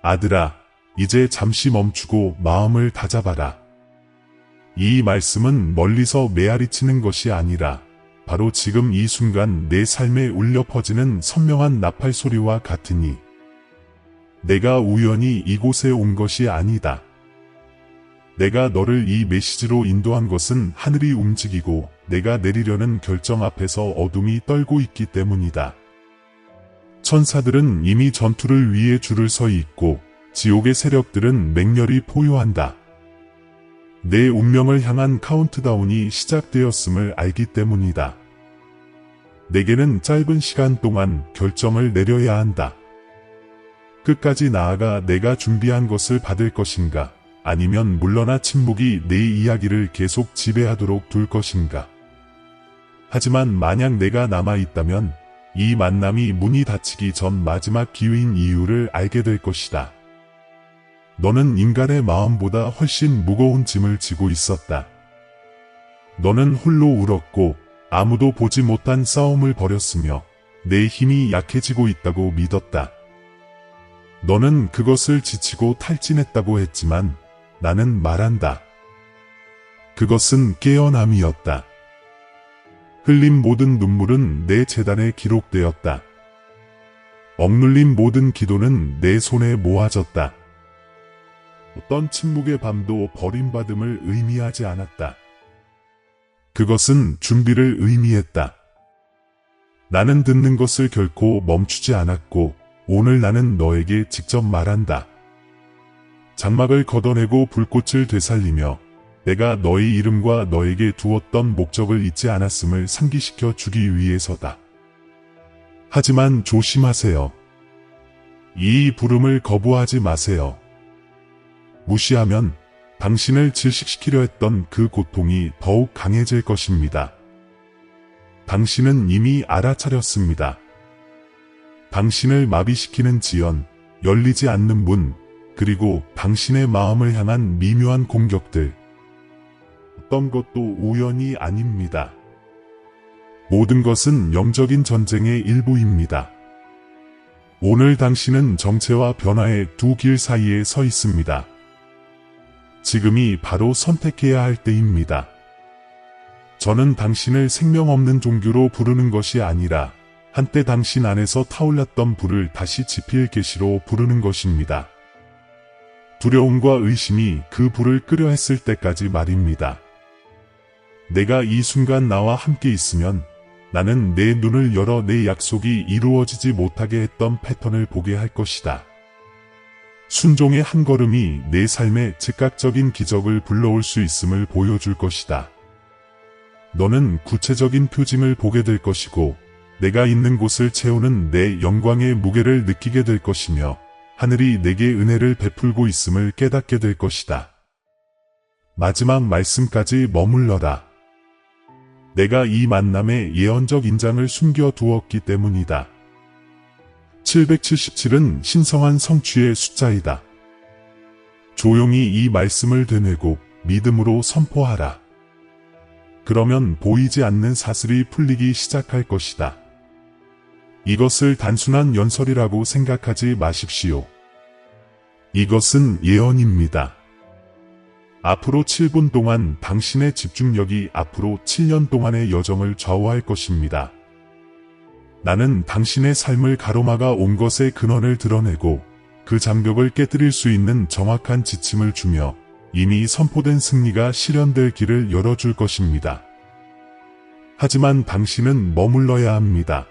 아들아, 이제 잠시 멈추고 마음을 다잡아라. 이 말씀은 멀리서 메아리치는 것이 아니라 바로 지금 이 순간 내 삶에 울려 퍼지는 선명한 나팔 소리와 같으니 내가 우연히 이곳에 온 것이 아니다. 내가 너를 이 메시지로 인도한 것은 하늘이 움직이고 내가 내리려는 결정 앞에서 어둠이 떨고 있기 때문이다. 천사들은 이미 전투를 위해 줄을 서 있고 지옥의 세력들은 맹렬히 포효한다. 내 운명을 향한 카운트다운이 시작되었음을 알기 때문이다. 내게는 짧은 시간 동안 결정을 내려야 한다. 끝까지 나아가 내가 준비한 것을 받을 것인가, 아니면 물러나 침묵이 내 이야기를 계속 지배하도록 둘 것인가. 하지만 만약 내가 남아있다면 이 만남이 문이 닫히기 전 마지막 기회인 이유를 알게 될 것이다. 너는 인간의 마음보다 훨씬 무거운 짐을 지고 있었다. 너는 홀로 울었고 아무도 보지 못한 싸움을 벌였으며 내 힘이 약해지고 있다고 믿었다. 너는 그것을 지치고 탈진했다고 했지만 나는 말한다. 그것은 깨어남이었다. 흘린 모든 눈물은 내 재단에 기록되었다. 억눌린 모든 기도는 내 손에 모아졌다. 어떤 침묵의 밤도 버림받음을 의미하지 않았다. 그것은 준비를 의미했다. 나는 듣는 것을 결코 멈추지 않았고 오늘 나는 너에게 직접 말한다. 장막을 걷어내고 불꽃을 되살리며 내가 너의 이름과 너에게 두었던 목적을 잊지 않았음을 상기시켜 주기 위해서다. 하지만 조심하세요. 이 부름을 거부하지 마세요. 무시하면 당신을 질식시키려 했던 그 고통이 더욱 강해질 것입니다. 당신은 이미 알아차렸습니다. 당신을 마비시키는 지연, 열리지 않는 문, 그리고 당신의 마음을 향한 미묘한 공격들. 어떤 것도 우연이 아닙니다. 모든 것은 영적인 전쟁의 일부입니다. 오늘 당신은 정체와 변화의 두 길 사이에 서 있습니다. 지금이 바로 선택해야 할 때입니다. 저는 당신을 생명 없는 종교로 부르는 것이 아니라 한때 당신 안에서 타올랐던 불을 다시 지필 계시로 부르는 것입니다. 두려움과 의심이 그 불을 끄려 했을 때까지 말입니다. 내가 이 순간 나와 함께 있으면 나는 내 눈을 열어 내 약속이 이루어지지 못하게 했던 패턴을 보게 할 것이다. 순종의 한 걸음이 내 삶에 즉각적인 기적을 불러올 수 있음을 보여줄 것이다. 너는 구체적인 표징을 보게 될 것이고 내가 있는 곳을 채우는 내 영광의 무게를 느끼게 될 것이며 하늘이 내게 은혜를 베풀고 있음을 깨닫게 될 것이다. 마지막 말씀까지 머물러라. 내가 이 만남에 예언적 인장을 숨겨두었기 때문이다. 777은 신성한 성취의 숫자이다. 조용히 이 말씀을 되뇌고 믿음으로 선포하라. 그러면 보이지 않는 사슬이 풀리기 시작할 것이다. 이것을 단순한 연설이라고 생각하지 마십시오. 이것은 예언입니다. 앞으로 7분 동안 당신의 집중력이 앞으로 7년 동안의 여정을 좌우할 것입니다. 나는 당신의 삶을 가로막아 온 것의 근원을 드러내고 그 장벽을 깨뜨릴 수 있는 정확한 지침을 주며 이미 선포된 승리가 실현될 길을 열어줄 것입니다. 하지만 당신은 머물러야 합니다.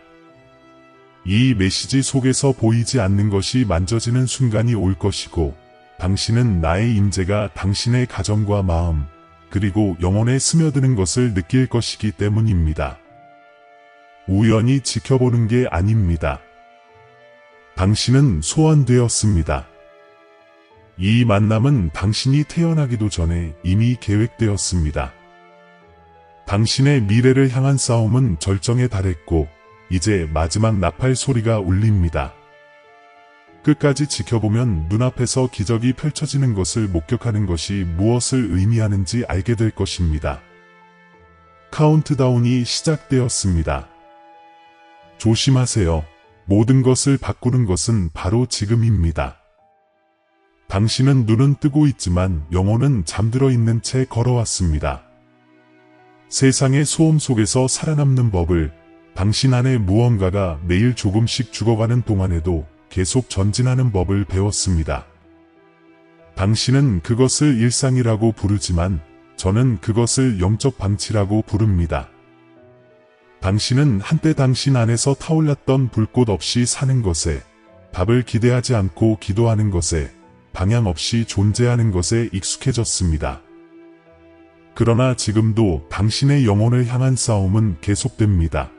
이 메시지 속에서 보이지 않는 것이 만져지는 순간이 올 것이고 당신은 나의 임재가 당신의 가정과 마음 그리고 영혼에 스며드는 것을 느낄 것이기 때문입니다. 우연히 지켜보는 게 아닙니다. 당신은 소환되었습니다. 이 만남은 당신이 태어나기도 전에 이미 계획되었습니다. 당신의 미래를 향한 싸움은 절정에 달했고 이제 마지막 나팔 소리가 울립니다. 끝까지 지켜보면 눈앞에서 기적이 펼쳐지는 것을 목격하는 것이 무엇을 의미하는지 알게 될 것입니다. 카운트다운이 시작되었습니다. 조심하세요. 모든 것을 바꾸는 것은 바로 지금입니다. 당신은 눈은 뜨고 있지만 영혼은 잠들어 있는 채 걸어왔습니다. 세상의 소음 속에서 살아남는 법을 당신 안에 무언가가 매일 조금씩 죽어가는 동안에도 계속 전진하는 법을 배웠습니다. 당신은 그것을 일상이라고 부르지만 저는 그것을 영적 방치라고 부릅니다. 당신은 한때 당신 안에서 타올랐던 불꽃 없이 사는 것에, 답을 기대하지 않고 기도하는 것에, 방향 없이 존재하는 것에 익숙해졌습니다. 그러나 지금도 당신의 영혼을 향한 싸움은 계속됩니다.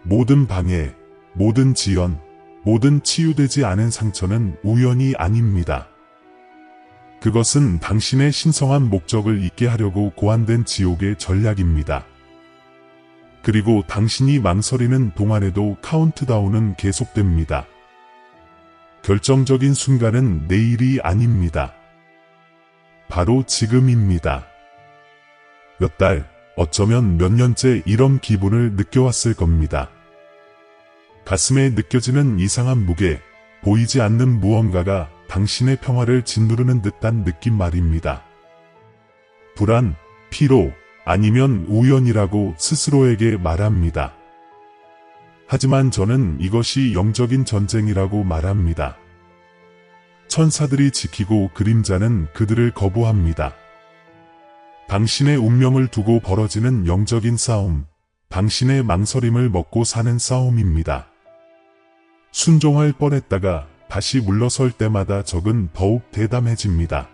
모든 방해, 모든 지연, 모든 치유되지 않은 상처는 우연이 아닙니다. 그것은 당신의 신성한 목적을 잊게 하려고 고안된 지옥의 전략입니다. 그리고 당신이 망설이는 동안에도 카운트다운은 계속됩니다. 결정적인 순간은 내일이 아닙니다. 바로 지금입니다. 몇 달, 어쩌면 몇 년째 이런 기분을 느껴왔을 겁니다. 가슴에 느껴지는 이상한 무게, 보이지 않는 무언가가 당신의 평화를 짓누르는 듯한 느낌 말입니다. 불안, 피로, 아니면 우연이라고 스스로에게 말합니다. 하지만 저는 이것이 영적인 전쟁이라고 말합니다. 천사들이 지키고 그림자는 그들을 거부합니다. 당신의 운명을 두고 벌어지는 영적인 싸움, 당신의 망설임을 먹고 사는 싸움입니다. 순종할 뻔했다가 다시 물러설 때마다 적은 더욱 대담해집니다.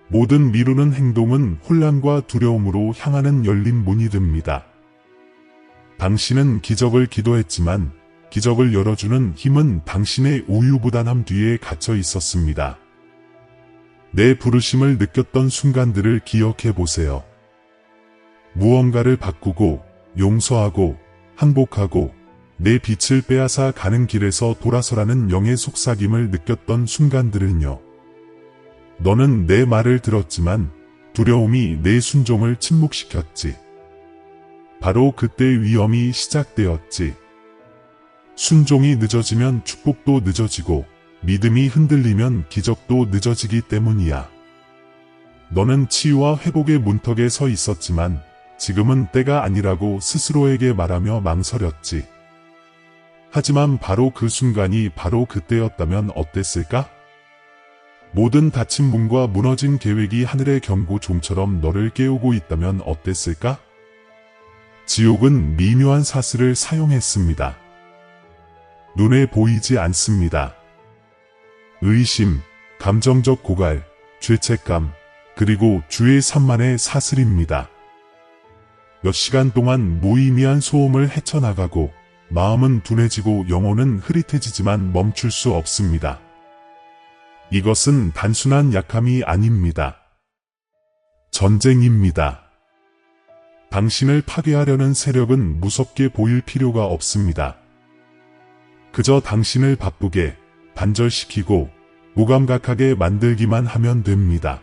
모든 미루는 행동은 혼란과 두려움으로 향하는 열린 문이 됩니다. 당신은 기적을 기도했지만 기적을 열어주는 힘은 당신의 우유부단함 뒤에 갇혀 있었습니다. 내 부르심을 느꼈던 순간들을 기억해 보세요. 무언가를 바꾸고 용서하고 항복하고 내 빛을 빼앗아 가는 길에서 돌아서라는 영의 속삭임을 느꼈던 순간들은요. 너는 내 말을 들었지만 두려움이 내 순종을 침묵시켰지. 바로 그때 위험이 시작되었지. 순종이 늦어지면 축복도 늦어지고 믿음이 흔들리면 기적도 늦어지기 때문이야. 너는 치유와 회복의 문턱에 서 있었지만 지금은 때가 아니라고 스스로에게 말하며 망설였지. 하지만 바로 그 순간이 바로 그때였다면 어땠을까? 모든 닫힌 문과 무너진 계획이 하늘의 경고종처럼 너를 깨우고 있다면 어땠을까? 지옥은 미묘한 사슬을 사용했습니다. 눈에 보이지 않습니다. 의심, 감정적 고갈, 죄책감, 그리고 주의 산만의 사슬입니다. 몇 시간 동안 무의미한 소음을 헤쳐나가고 마음은 둔해지고 영혼은 흐릿해지지만 멈출 수 없습니다. 이것은 단순한 약함이 아닙니다. 전쟁입니다. 당신을 파괴하려는 세력은 무섭게 보일 필요가 없습니다. 그저 당신을 바쁘게, 단절시키고 무감각하게 만들기만 하면 됩니다.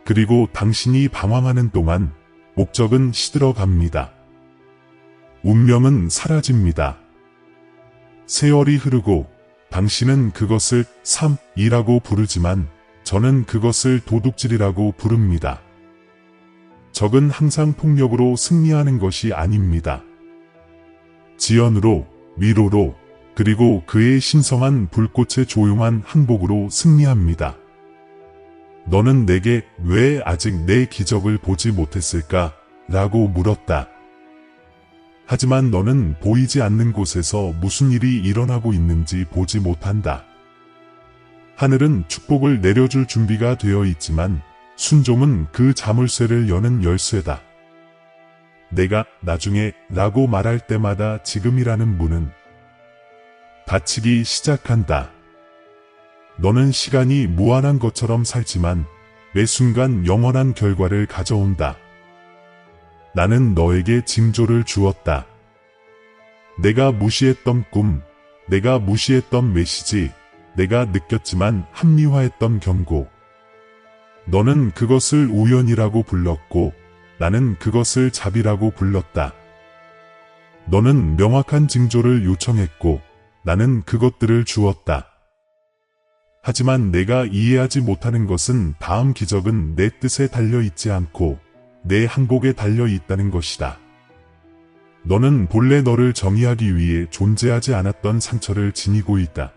그리고 당신이 방황하는 동안 목적은 시들어갑니다. 운명은 사라집니다. 세월이 흐르고 당신은 그것을 삶이라고 부르지만 저는 그것을 도둑질이라고 부릅니다. 적은 항상 폭력으로 승리하는 것이 아닙니다. 지연으로, 위로로, 그리고 그의 신성한 불꽃의 조용한 항복으로 승리합니다. 너는 내게 왜 아직 내 기적을 보지 못했을까? 라고 물었다. 하지만 너는 보이지 않는 곳에서 무슨 일이 일어나고 있는지 보지 못한다. 하늘은 축복을 내려줄 준비가 되어 있지만 순종은 그 자물쇠를 여는 열쇠다. 내가 나중에 라고 말할 때마다 지금이라는 문은 닫히기 시작한다. 너는 시간이 무한한 것처럼 살지만 매 순간 영원한 결과를 가져온다. 나는 너에게 징조를 주었다. 내가 무시했던 꿈, 내가 무시했던 메시지, 내가 느꼈지만 합리화했던 경고. 너는 그것을 우연이라고 불렀고 나는 그것을 자비라고 불렀다. 너는 명확한 징조를 요청했고 나는 그것들을 주었다. 하지만 내가 이해하지 못하는 것은 다음 기적은 내 뜻에 달려 있지 않고 내 항복에 달려 있다는 것이다. 너는 본래 너를 정의하기 위해 존재하지 않았던 상처를 지니고 있다.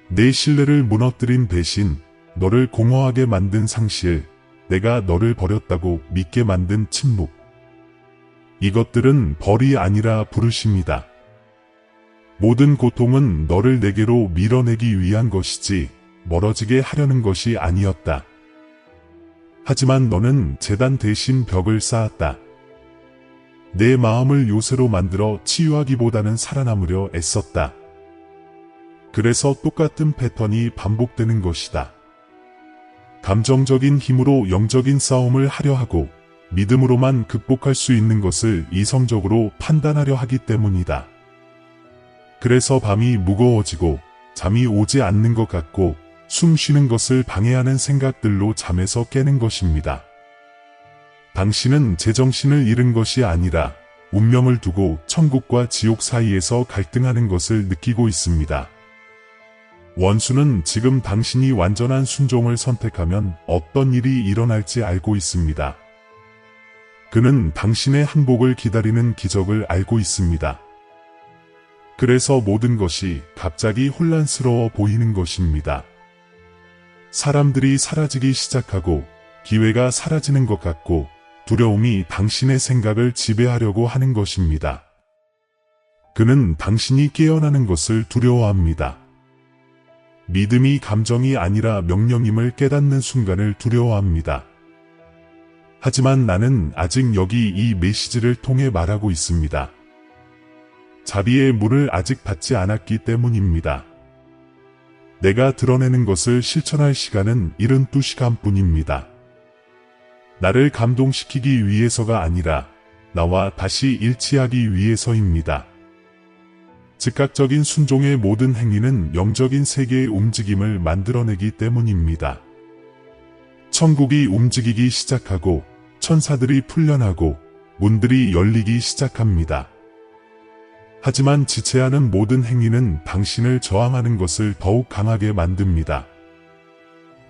내 신뢰를 무너뜨린 배신, 너를 공허하게 만든 상실, 내가 너를 버렸다고 믿게 만든 침묵. 이것들은 벌이 아니라 부르심이다. 모든 고통은 너를 내게로 밀어내기 위한 것이지 멀어지게 하려는 것이 아니었다. 하지만 너는 재단 대신 벽을 쌓았다. 내 마음을 요새로 만들어 치유하기보다는 살아남으려 애썼다. 그래서 똑같은 패턴이 반복되는 것이다. 감정적인 힘으로 영적인 싸움을 하려 하고 믿음으로만 극복할 수 있는 것을 이성적으로 판단하려 하기 때문이다. 그래서 밤이 무거워지고 잠이 오지 않는 것 같고 숨 쉬는 것을 방해하는 생각들로 잠에서 깨는 것입니다. 당신은 제정신을 잃은 것이 아니라 운명을 두고 천국과 지옥 사이에서 갈등하는 것을 느끼고 있습니다. 원수는 지금 당신이 완전한 순종을 선택하면 어떤 일이 일어날지 알고 있습니다. 그는 당신의 항복을 기다리는 기적을 알고 있습니다. 그래서 모든 것이 갑자기 혼란스러워 보이는 것입니다. 사람들이 사라지기 시작하고 기회가 사라지는 것 같고 두려움이 당신의 생각을 지배하려고 하는 것입니다. 그는 당신이 깨어나는 것을 두려워합니다. 믿음이 감정이 아니라 명령임을 깨닫는 순간을 두려워합니다. 하지만 나는 아직 여기 이 메시지를 통해 말하고 있습니다. 자비의 문을 아직 닫지 않았기 때문입니다. 내가 드러내는 것을 실천할 시간은 72시간 뿐입니다. 나를 감동시키기 위해서가 아니라 나와 다시 일치하기 위해서입니다. 즉각적인 순종의 모든 행위는 영적인 세계의 움직임을 만들어내기 때문입니다. 천국이 움직이기 시작하고 천사들이 풀려나고 문들이 열리기 시작합니다. 하지만 지체하는 모든 행위는 당신을 저항하는 것을 더욱 강하게 만듭니다.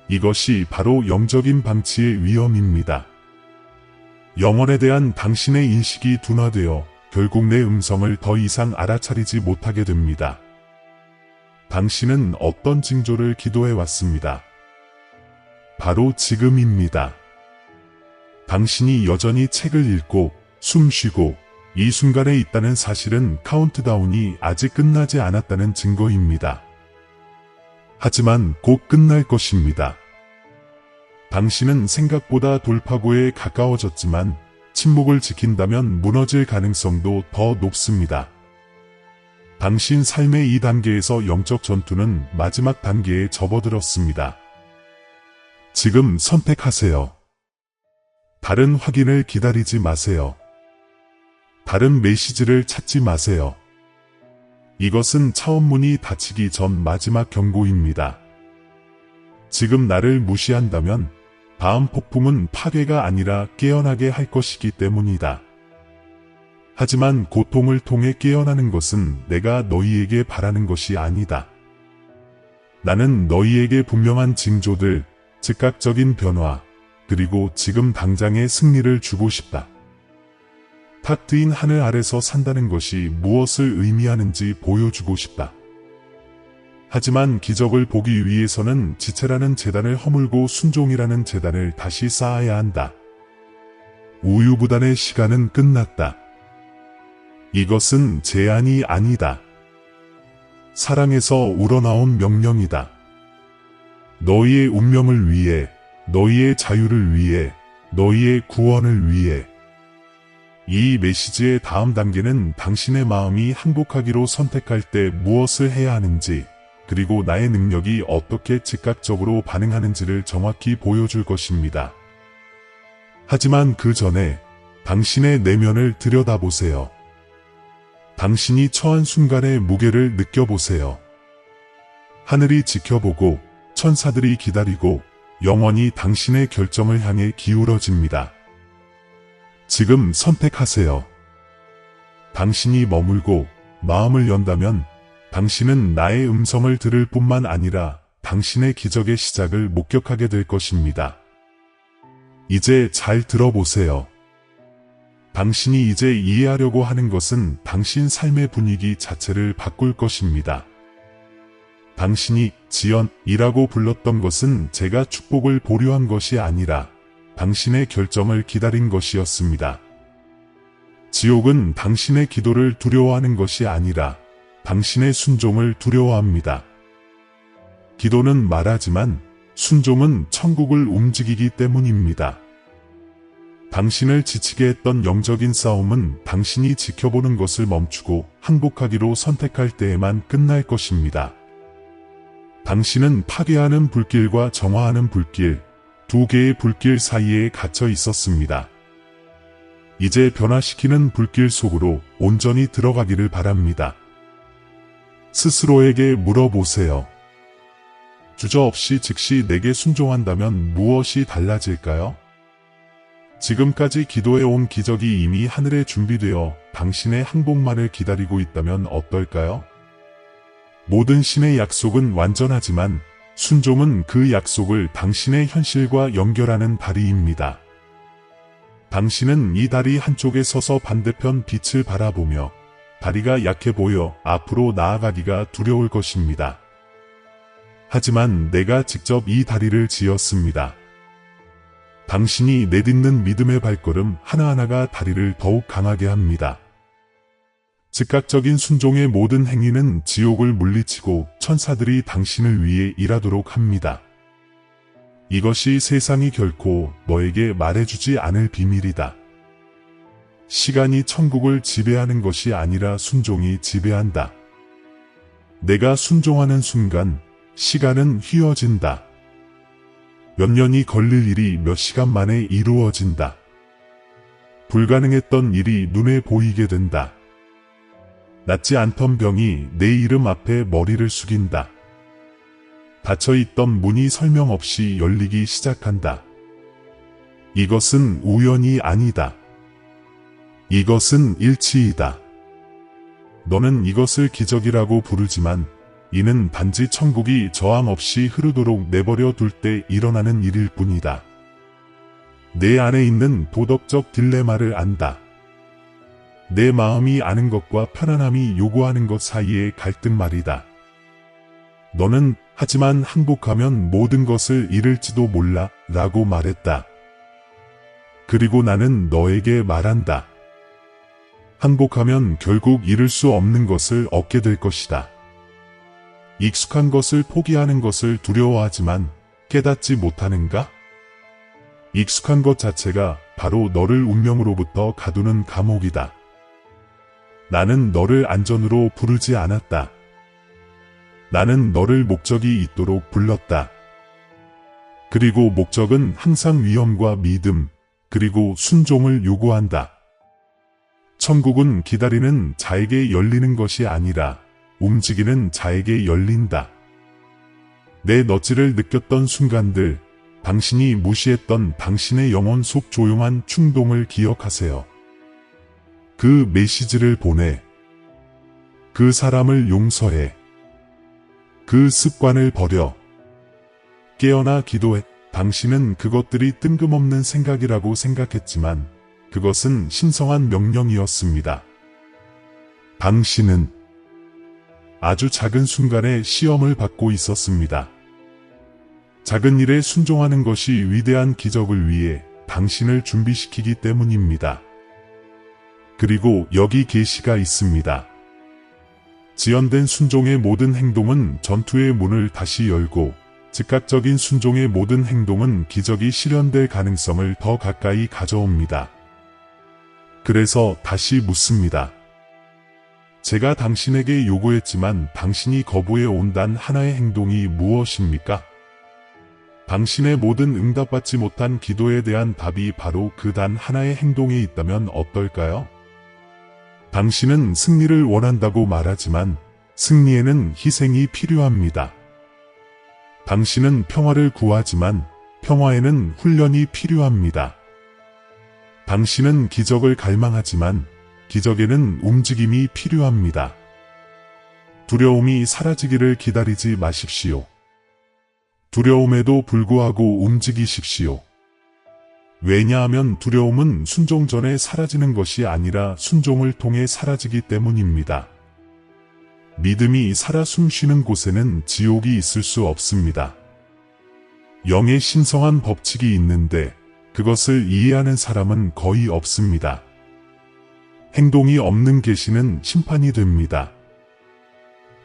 이것이 바로 영적인 방치의 위험입니다. 영혼에 대한 당신의 인식이 둔화되어 결국 내 음성을 더 이상 알아차리지 못하게 됩니다. 당신은 어떤 징조를 기도해 왔습니다. 바로 지금입니다. 당신이 여전히 책을 읽고 숨 쉬고 이 순간에 있다는 사실은 카운트다운이 아직 끝나지 않았다는 증거입니다. 하지만 곧 끝날 것입니다. 당신은 생각보다 돌파구에 가까워졌지만 침묵을 지킨다면 무너질 가능성도 더 높습니다. 당신 삶의 이 단계에서 영적 전투는 마지막 단계에 접어들었습니다. 지금 선택하세요. 다른 확인을 기다리지 마세요. 다른 메시지를 찾지 마세요. 이것은 차원문이 닫히기 전 마지막 경고입니다. 지금 나를 무시한다면 다음 폭풍은 파괴가 아니라 깨어나게 할 것이기 때문이다. 하지만 고통을 통해 깨어나는 것은 내가 너희에게 바라는 것이 아니다. 나는 너희에게 분명한 징조들, 즉각적인 변화, 그리고 지금 당장의 승리를 주고 싶다. 탁 트인 하늘 아래서 산다는 것이 무엇을 의미하는지 보여주고 싶다. 하지만 기적을 보기 위해서는 지체라는 재단을 허물고 순종이라는 재단을 다시 쌓아야 한다. 우유부단의 시간은 끝났다. 이것은 제안이 아니다. 사랑에서 우러나온 명령이다. 너희의 운명을 위해, 너희의 자유를 위해, 너희의 구원을 위해. 이 메시지의 다음 단계는 당신의 마음이 항복하기로 선택할 때 무엇을 해야 하는지, 그리고 나의 능력이 어떻게 즉각적으로 반응하는지를 정확히 보여줄 것입니다. 하지만 그 전에 당신의 내면을 들여다보세요. 당신이 처한 순간의 무게를 느껴보세요. 하늘이 지켜보고 천사들이 기다리고 영원히 당신의 결정을 향해 기울어집니다. 지금 선택하세요. 당신이 머물고 마음을 연다면 당신은 나의 음성을 들을 뿐만 아니라 당신의 기적의 시작을 목격하게 될 것입니다. 이제 잘 들어보세요. 당신이 이제 이해하려고 하는 것은 당신 삶의 분위기 자체를 바꿀 것입니다. 당신이 지연이라고 불렀던 것은 제가 축복을 보류한 것이 아니라 당신의 결정을 기다린 것이었습니다. 지옥은 당신의 기도를 두려워하는 것이 아니라 당신의 순종을 두려워합니다. 기도는 말하지만 순종은 천국을 움직이기 때문입니다. 당신을 지치게 했던 영적인 싸움은 당신이 지켜보는 것을 멈추고 항복하기로 선택할 때에만 끝날 것입니다. 당신은 파괴하는 불길과 정화하는 불길, 두 개의 불길 사이에 갇혀 있었습니다. 이제 변화시키는 불길 속으로 온전히 들어가기를 바랍니다. 스스로에게 물어보세요. 주저없이 즉시 내게 순종한다면 무엇이 달라질까요? 지금까지 기도해온 기적이 이미 하늘에 준비되어 당신의 항복만을 기다리고 있다면 어떨까요? 모든 신의 약속은 완전하지만 순종은 그 약속을 당신의 현실과 연결하는 다리입니다. 당신은 이 다리 한쪽에 서서 반대편 빛을 바라보며 다리가 약해 보여 앞으로 나아가기가 두려울 것입니다. 하지만 내가 직접 이 다리를 지었습니다. 당신이 내딛는 믿음의 발걸음 하나하나가 다리를 더욱 강하게 합니다. 즉각적인 순종의 모든 행위는 지옥을 물리치고 천사들이 당신을 위해 일하도록 합니다. 이것이 세상이 결코 너에게 말해주지 않을 비밀이다. 시간이 천국을 지배하는 것이 아니라 순종이 지배한다. 내가 순종하는 순간 시간은 휘어진다. 몇 년이 걸릴 일이 몇 시간 만에 이루어진다. 불가능했던 일이 눈에 보이게 된다. 낫지 않던 병이 내 이름 앞에 머리를 숙인다. 닫혀있던 문이 설명 없이 열리기 시작한다. 이것은 우연이 아니다. 이것은 일치이다. 너는 이것을 기적이라고 부르지만 이는 단지 천국이 저항 없이 흐르도록 내버려 둘 때 일어나는 일일 뿐이다. 내 안에 있는 도덕적 딜레마를 안다. 내 마음이 아는 것과 편안함이 요구하는 것 사이의 갈등 말이다. 너는 하지만 항복하면 모든 것을 잃을지도 몰라 라고 말했다. 그리고 나는 너에게 말한다. 항복하면 결국 잃을 수 없는 것을 얻게 될 것이다. 익숙한 것을 포기하는 것을 두려워하지만 깨닫지 못하는가? 익숙한 것 자체가 바로 너를 운명으로부터 가두는 감옥이다. 나는 너를 안전으로 부르지 않았다. 나는 너를 목적이 있도록 불렀다. 그리고 목적은 항상 위험과 믿음, 그리고 순종을 요구한다. 천국은 기다리는 자에게 열리는 것이 아니라 움직이는 자에게 열린다. 내 너지를 느꼈던 순간들, 당신이 무시했던 당신의 영혼 속 조용한 충동을 기억하세요. 그 메시지를 보내. 그 사람을 용서해. 그 습관을 버려. 깨어나 기도해. 당신은 그것들이 뜬금없는 생각이라고 생각했지만 그것은 신성한 명령이었습니다. 당신은 아주 작은 순간에 시험을 받고 있었습니다. 작은 일에 순종하는 것이 위대한 기적을 위해 당신을 준비시키기 때문입니다. 그리고 여기 계시가 있습니다. 지연된 순종의 모든 행동은 전투의 문을 다시 열고 즉각적인 순종의 모든 행동은 기적이 실현될 가능성을 더 가까이 가져옵니다. 그래서 다시 묻습니다. 제가 당신에게 요구했지만 당신이 거부해 온 단 하나의 행동이 무엇입니까? 당신의 모든 응답받지 못한 기도에 대한 답이 바로 그 단 하나의 행동에 있다면 어떨까요? 당신은 승리를 원한다고 말하지만 승리에는 희생이 필요합니다. 당신은 평화를 구하지만 평화에는 훈련이 필요합니다. 당신은 기적을 갈망하지만 기적에는 움직임이 필요합니다. 두려움이 사라지기를 기다리지 마십시오. 두려움에도 불구하고 움직이십시오. 왜냐하면 두려움은 순종 전에 사라지는 것이 아니라 순종을 통해 사라지기 때문입니다. 믿음이 살아 숨쉬는 곳에는 지옥이 있을 수 없습니다. 영의 신성한 법칙이 있는데 그것을 이해하는 사람은 거의 없습니다. 행동이 없는 계시는 심판이 됩니다.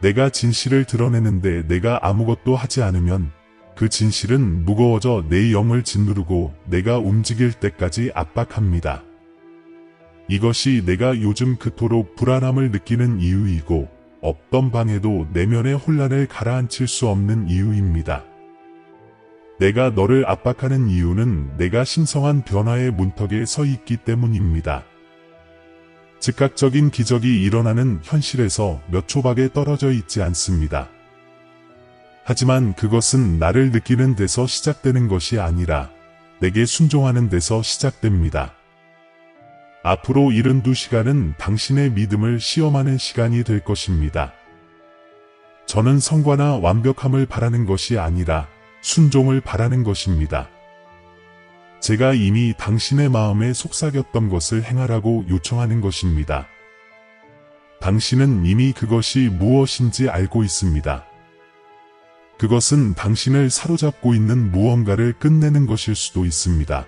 내가 진실을 드러내는데 내가 아무것도 하지 않으면 그 진실은 무거워져 내 영을 짓누르고 내가 움직일 때까지 압박합니다. 이것이 내가 요즘 그토록 불안함을 느끼는 이유이고 없던 방에도 내면의 혼란을 가라앉힐 수 없는 이유입니다. 내가 너를 압박하는 이유는 내가 신성한 변화의 문턱에 서 있기 때문입니다. 즉각적인 기적이 일어나는 현실에서 몇 초밖에 떨어져 있지 않습니다. 하지만 그것은 나를 느끼는 데서 시작되는 것이 아니라 내게 순종하는 데서 시작됩니다. 앞으로 72시간은 당신의 믿음을 시험하는 시간이 될 것입니다. 저는 성과나 완벽함을 바라는 것이 아니라 순종을 바라는 것입니다. 제가 이미 당신의 마음에 속삭였던 것을 행하라고 요청하는 것입니다. 당신은 이미 그것이 무엇인지 알고 있습니다. 그것은 당신을 사로잡고 있는 무언가를 끝내는 것일 수도 있습니다.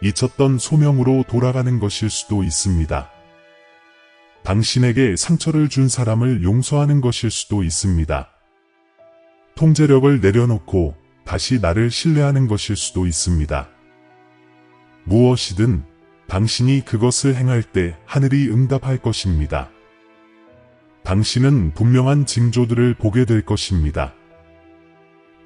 잊혔던 소명으로 돌아가는 것일 수도 있습니다. 당신에게 상처를 준 사람을 용서하는 것일 수도 있습니다. 통제력을 내려놓고 다시 나를 신뢰하는 것일 수도 있습니다. 무엇이든 당신이 그것을 행할 때 하늘이 응답할 것입니다. 당신은 분명한 징조들을 보게 될 것입니다.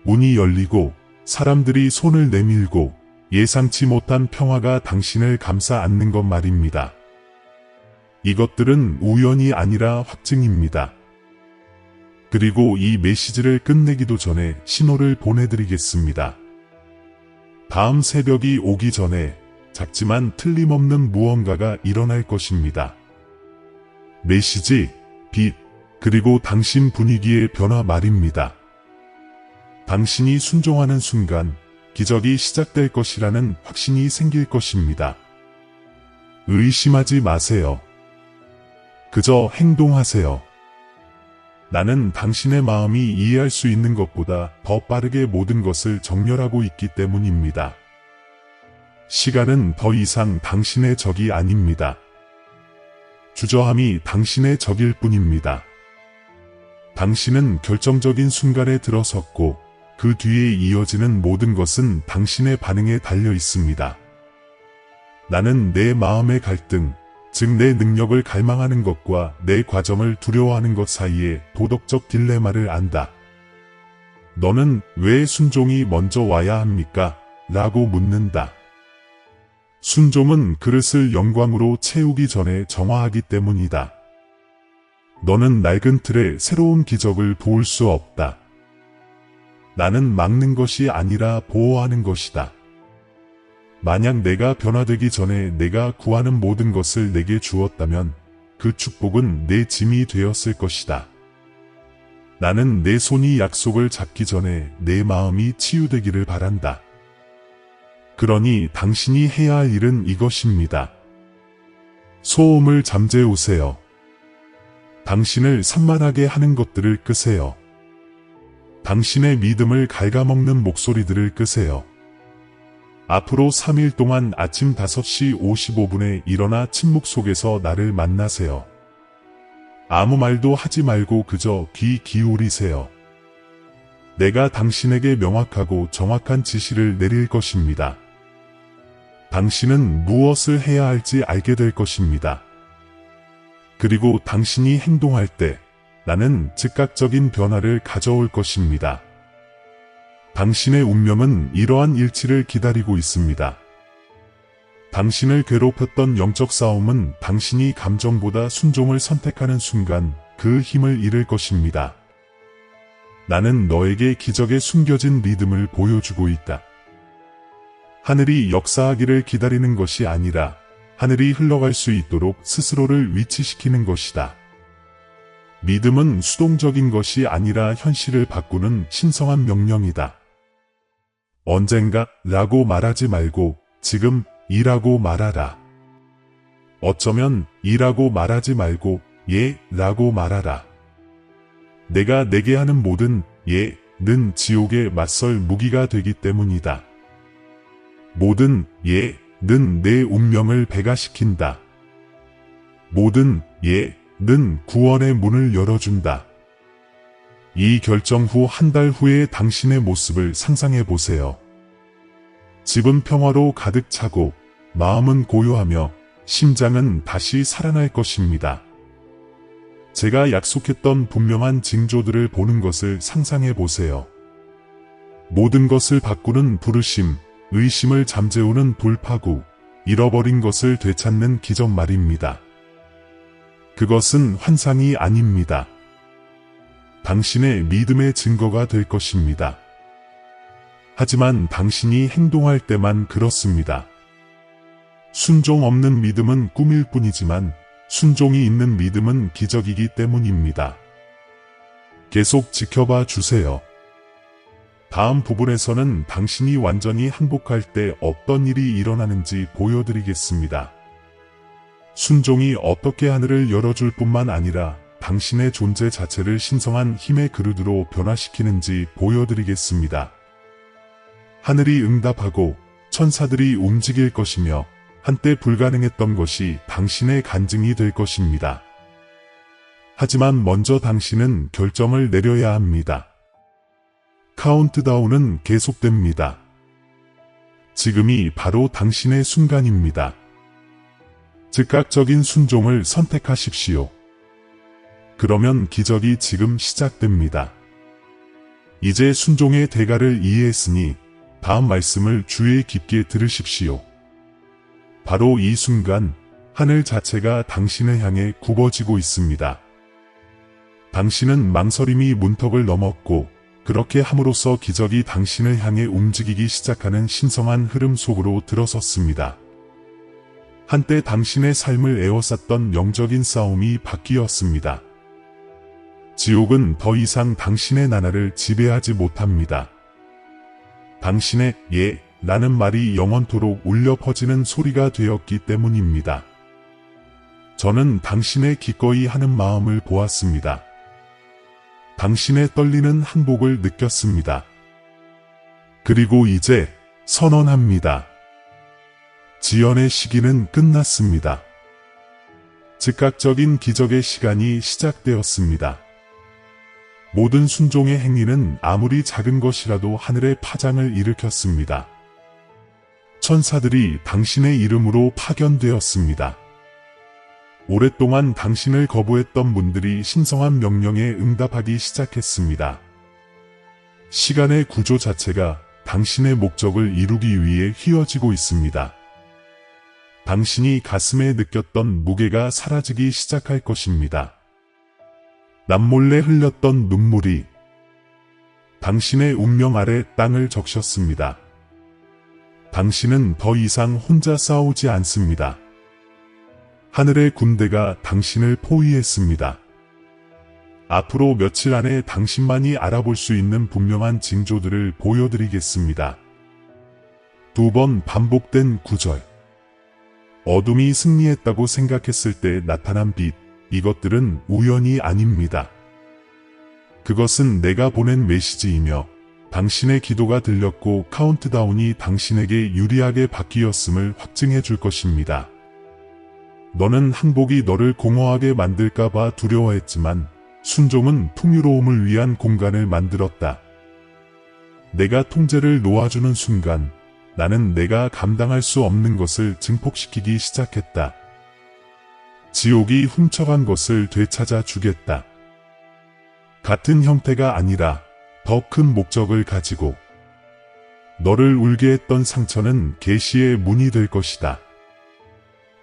문이 열리고 사람들이 손을 내밀고 예상치 못한 평화가 당신을 감싸 안는 것 말입니다. 이것들은 우연이 아니라 확증입니다. 그리고 이 메시지를 끝내기도 전에 신호를 보내드리겠습니다. 다음 새벽이 오기 전에 작지만 틀림없는 무언가가 일어날 것입니다. 메시지, 빛, 그리고 당신 분위기의 변화 말입니다. 당신이 순종하는 순간 기적이 시작될 것이라는 확신이 생길 것입니다. 의심하지 마세요. 그저 행동하세요. 나는 당신의 마음이 이해할 수 있는 것보다 더 빠르게 모든 것을 정렬하고 있기 때문입니다. 시간은 더 이상 당신의 적이 아닙니다. 주저함이 당신의 적일 뿐입니다. 당신은 결정적인 순간에 들어섰고 그 뒤에 이어지는 모든 것은 당신의 반응에 달려 있습니다. 나는 내 마음의 갈등, 즉 내 능력을 갈망하는 것과 내 과정을 두려워하는 것 사이의 도덕적 딜레마를 안다. 너는 왜 순종이 먼저 와야 합니까? 라고 묻는다. 순종은 그릇을 영광으로 채우기 전에 정화하기 때문이다. 너는 낡은 틀에 새로운 기적을 부을 수 없다. 나는 막는 것이 아니라 보호하는 것이다. 만약 내가 변화되기 전에 내가 구하는 모든 것을 내게 주었다면 그 축복은 내 짐이 되었을 것이다. 나는 내 손이 약속을 잡기 전에 내 마음이 치유되기를 바란다. 그러니 당신이 해야 할 일은 이것입니다. 소음을 잠재우세요. 당신을 산만하게 하는 것들을 끄세요. 당신의 믿음을 갉아먹는 목소리들을 끄세요. 앞으로 3일 동안 아침 5시 55분에 일어나 침묵 속에서 나를 만나세요. 아무 말도 하지 말고 그저 귀 기울이세요. 내가 당신에게 명확하고 정확한 지시를 내릴 것입니다. 당신은 무엇을 해야 할지 알게 될 것입니다. 그리고 당신이 행동할 때 나는 즉각적인 변화를 가져올 것입니다. 당신의 운명은 이러한 일치를 기다리고 있습니다. 당신을 괴롭혔던 영적 싸움은 당신이 감정보다 순종을 선택하는 순간 그 힘을 잃을 것입니다. 나는 너에게 기적에 숨겨진 믿음을 보여주고 있다. 하늘이 역사하기를 기다리는 것이 아니라 하늘이 흘러갈 수 있도록 스스로를 위치시키는 것이다. 믿음은 수동적인 것이 아니라 현실을 바꾸는 신성한 명령이다. 언젠가 라고 말하지 말고 지금 이라고 말하라. 어쩌면 이라고 말하지 말고 예 라고 말하라. 내가 내게 하는 모든 예는 지옥에 맞설 무기가 되기 때문이다. 모든 예는 내 운명을 배가시킨다. 모든 예는 구원의 문을 열어준다. 이 결정 후 한 달 후의 당신의 모습을 상상해 보세요. 집은 평화로 가득 차고 마음은 고요하며 심장은 다시 살아날 것입니다. 제가 약속했던 분명한 징조들을 보는 것을 상상해 보세요. 모든 것을 바꾸는 부르심, 의심을 잠재우는 돌파구, 잃어버린 것을 되찾는 기적 말입니다. 그것은 환상이 아닙니다. 당신의 믿음의 증거가 될 것입니다. 하지만 당신이 행동할 때만 그렇습니다. 순종 없는 믿음은 꿈일 뿐이지만 순종이 있는 믿음은 기적이기 때문입니다. 계속 지켜봐 주세요. 다음 부분에서는 당신이 완전히 항복할 때 어떤 일이 일어나는지 보여드리겠습니다. 순종이 어떻게 하늘을 열어줄 뿐만 아니라 당신의 존재 자체를 신성한 힘의 그릇으로 변화시키는지 보여드리겠습니다. 하늘이 응답하고 천사들이 움직일 것이며 한때 불가능했던 것이 당신의 간증이 될 것입니다. 하지만 먼저 당신은 결정을 내려야 합니다. 카운트다운은 계속됩니다. 지금이 바로 당신의 순간입니다. 즉각적인 순종을 선택하십시오. 그러면 기적이 지금 시작됩니다. 이제 순종의 대가를 이해했으니 다음 말씀을 주의 깊게 들으십시오. 바로 이 순간 하늘 자체가 당신을 향해 굽어지고 있습니다. 당신은 망설임이 문턱을 넘었고 그렇게 함으로써 기적이 당신을 향해 움직이기 시작하는 신성한 흐름 속으로 들어섰습니다. 한때 당신의 삶을 에워쌌던 영적인 싸움이 바뀌었습니다. 지옥은 더 이상 당신의 나날을 지배하지 못합니다. 당신의 예 라는 말이 영원토록 울려 퍼지는 소리가 되었기 때문입니다. 저는 당신의 기꺼이 하는 마음을 보았습니다. 당신의 떨리는 항복을 느꼈습니다. 그리고 이제 선언합니다. 지연의 시기는 끝났습니다. 즉각적인 기적의 시간이 시작되었습니다. 모든 순종의 행위는 아무리 작은 것이라도 하늘의 파장을 일으켰습니다. 천사들이 당신의 이름으로 파견되었습니다. 오랫동안 당신을 거부했던 분들이 신성한 명령에 응답하기 시작했습니다. 시간의 구조 자체가 당신의 목적을 이루기 위해 휘어지고 있습니다. 당신이 가슴에 느꼈던 무게가 사라지기 시작할 것입니다. 남몰래 흘렸던 눈물이 당신의 운명 아래 땅을 적셨습니다. 당신은 더 이상 혼자 싸우지 않습니다. 하늘의 군대가 당신을 포위했습니다. 앞으로 며칠 안에 당신만이 알아볼 수 있는 분명한 징조들을 보여드리겠습니다. 2번 반복된 구절. 어둠이 승리했다고 생각했을 때 나타난 빛, 이것들은 우연이 아닙니다. 그것은 내가 보낸 메시지이며 당신의 기도가 들렸고 카운트다운이 당신에게 유리하게 바뀌었음을 확증해 줄 것입니다. 너는 항복이 너를 공허하게 만들까봐 두려워했지만 순종은 풍요로움을 위한 공간을 만들었다. 내가 통제를 놓아주는 순간 나는 내가 감당할 수 없는 것을 증폭시키기 시작했다. 지옥이 훔쳐간 것을 되찾아 주겠다. 같은 형태가 아니라 더 큰 목적을 가지고 너를 울게 했던 상처는 계시의 문이 될 것이다.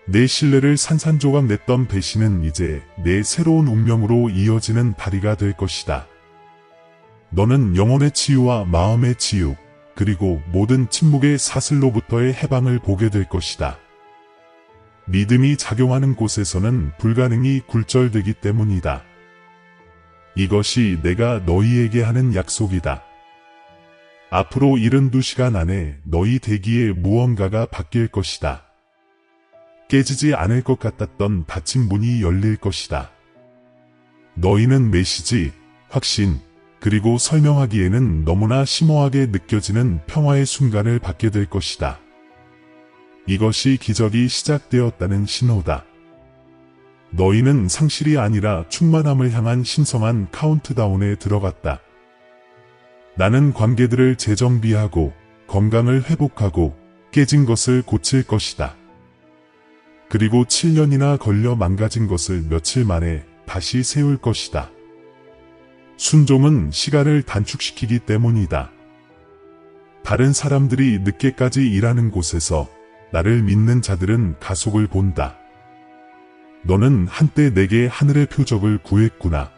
내 신뢰를 산산조각 냈던 배신은 이제 내 새로운 운명으로 이어지는 다리가 될 것이다. 너는 영혼의 치유와 마음의 치유, 그리고 모든 침묵의 사슬로부터의 해방을 보게 될 것이다. 믿음이 작용하는 곳에서는 불가능이 굴절되기 때문이다. 이것이 내가 너희에게 하는 약속이다. 앞으로 72시간 안에 너희 대기에 무언가가 바뀔 것이다. 깨지지 않을 것 같았던 닫힌 문이 열릴 것이다. 너희는 메시지, 확신, 그리고 설명하기에는 너무나 심오하게 느껴지는 평화의 순간을 받게 될 것이다. 이것이 기적이 시작되었다는 신호다. 너희는 상실이 아니라 충만함을 향한 신성한 카운트다운에 들어갔다. 나는 관계들을 재정비하고 건강을 회복하고 깨진 것을 고칠 것이다. 그리고 7년이나 걸려 망가진 것을 며칠 만에 다시 세울 것이다. 순종은 시간을 단축시키기 때문이다. 다른 사람들이 늦게까지 일하는 곳에서 나를 믿는 자들은 가속을 본다. 너는 한때 내게 하늘의 표적을 구했구나.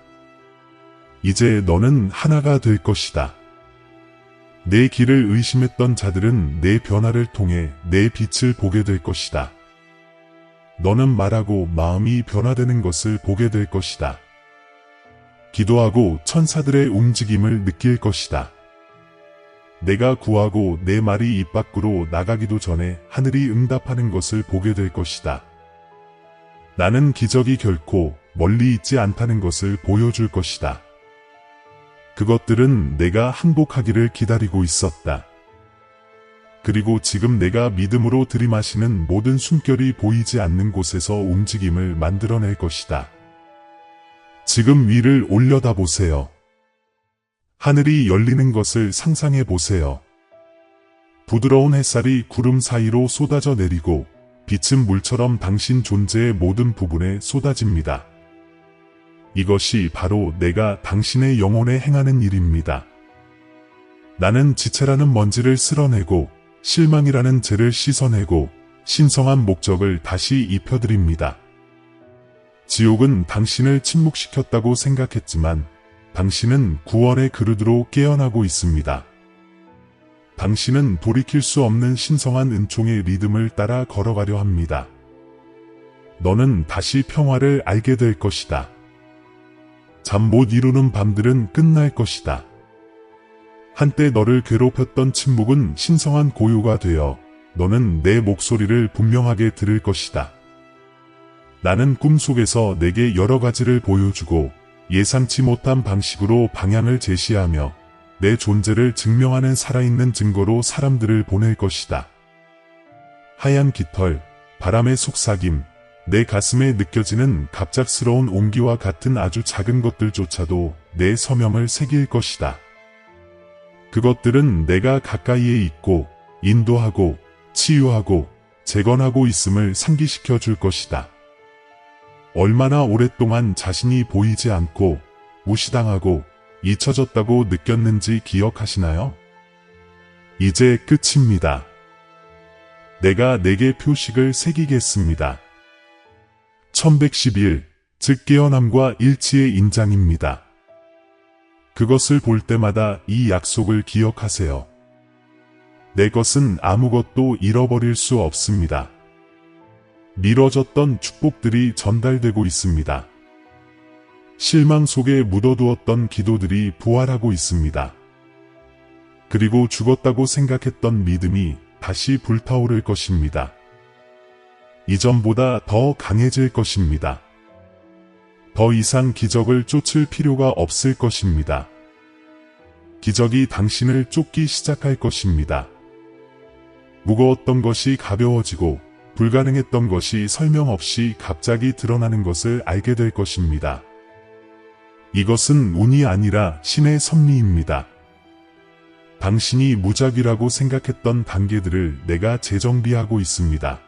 이제 너는 하나가 될 것이다. 내 길을 의심했던 자들은 내 변화를 통해 내 빛을 보게 될 것이다. 너는 말하고 마음이 변화되는 것을 보게 될 것이다. 기도하고 천사들의 움직임을 느낄 것이다. 내가 구하고 내 말이 입 밖으로 나가기도 전에 하늘이 응답하는 것을 보게 될 것이다. 나는 기적이 결코 멀리 있지 않다는 것을 보여줄 것이다. 그것들은 내가 항복하기를 기다리고 있었다. 그리고 지금 내가 믿음으로 들이마시는 모든 숨결이 보이지 않는 곳에서 움직임을 만들어낼 것이다. 지금 위를 올려다보세요. 하늘이 열리는 것을 상상해 보세요. 부드러운 햇살이 구름 사이로 쏟아져 내리고 빛은 물처럼 당신 존재의 모든 부분에 쏟아집니다. 이것이 바로 내가 당신의 영혼에 행하는 일입니다. 나는 지체라는 먼지를 쓸어내고 실망이라는 죄를 씻어내고 신성한 목적을 다시 입혀드립니다. 지옥은 당신을 침묵시켰다고 생각했지만 당신은 구원의 그릇으로 깨어나고 있습니다. 당신은 돌이킬 수 없는 신성한 은총의 리듬을 따라 걸어가려 합니다. 너는 다시 평화를 알게 될 것이다. 잠 못 이루는 밤들은 끝날 것이다. 한때 너를 괴롭혔던 침묵은 신성한 고요가 되어 너는 내 목소리를 분명하게 들을 것이다. 나는 꿈속에서 내게 여러 가지를 보여주고 예상치 못한 방식으로 방향을 제시하며 내 존재를 증명하는 살아있는 증거로 사람들을 보낼 것이다. 하얀 깃털, 바람의 속삭임, 내 가슴에 느껴지는 갑작스러운 온기와 같은 아주 작은 것들조차도 내 서명을 새길 것이다. 그것들은 내가 가까이에 있고 인도하고 치유하고 재건하고 있음을 상기시켜 줄 것이다. 얼마나 오랫동안 자신이 보이지 않고 무시당하고 잊혀졌다고 느꼈는지 기억하시나요? 이제 끝입니다. 내가 내게 표식을 새기겠습니다. 1111, 즉 깨어남과 일치의 인장입니다. 그것을 볼 때마다 이 약속을 기억하세요. 내 것은 아무것도 잃어버릴 수 없습니다. 미뤄졌던 축복들이 전달되고 있습니다. 실망 속에 묻어두었던 기도들이 부활하고 있습니다. 그리고 죽었다고 생각했던 믿음이 다시 불타오를 것입니다. 이전보다 더 강해질 것입니다. 더 이상 기적을 쫓을 필요가 없을 것입니다. 기적이 당신을 쫓기 시작할 것입니다. 무거웠던 것이 가벼워지고 불가능했던 것이 설명 없이 갑자기 드러나는 것을 알게 될 것입니다. 이것은 운이 아니라 신의 섭리입니다. 당신이 무작위라고 생각했던 단계들을 내가 재정비하고 있습니다.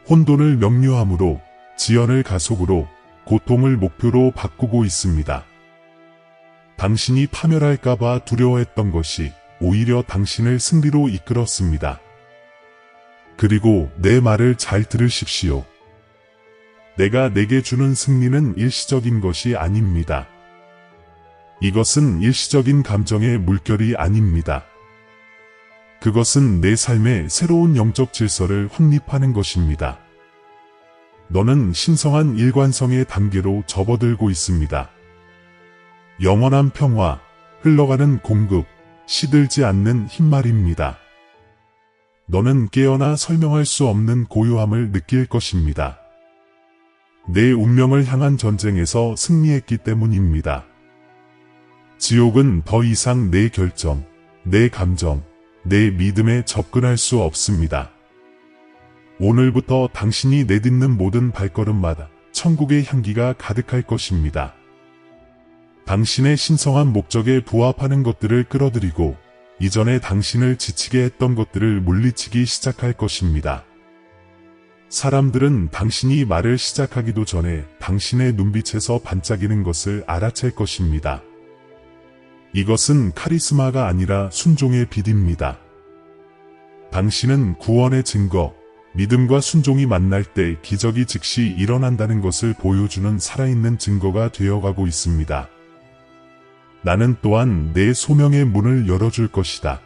혼돈을 명료함으로, 지연을 가속으로, 고통을 목표로 바꾸고 있습니다. 당신이 파멸할까봐 두려워했던 것이 오히려 당신을 승리로 이끌었습니다. 그리고 내 말을 잘 들으십시오. 내가 내게 주는 승리는 일시적인 것이 아닙니다. 이것은 일시적인 감정의 물결이 아닙니다. 그것은 내 삶의 새로운 영적 질서를 확립하는 것입니다. 너는 신성한 일관성의 단계로 접어들고 있습니다. 영원한 평화, 흘러가는 공급, 시들지 않는 흰말입니다. 너는 깨어나 설명할 수 없는 고요함을 느낄 것입니다. 내 운명을 향한 전쟁에서 승리했기 때문입니다. 지옥은 더 이상 내 결정, 내 감정, 내 믿음에 접근할 수 없습니다. 오늘부터 당신이 내딛는 모든 발걸음마다 천국의 향기가 가득할 것입니다. 당신의 신성한 목적에 부합하는 것들을 끌어들이고 이전에 당신을 지치게 했던 것들을 물리치기 시작할 것입니다. 사람들은 당신이 말을 시작하기도 전에 당신의 눈빛에서 반짝이는 것을 알아챌 것입니다. 이것은 카리스마가 아니라 순종의 빛입니다. 당신은 구원의 증거, 믿음과 순종이 만날 때 기적이 즉시 일어난다는 것을 보여주는 살아있는 증거가 되어가고 있습니다. 나는 또한 내 소명의 문을 열어줄 것이다.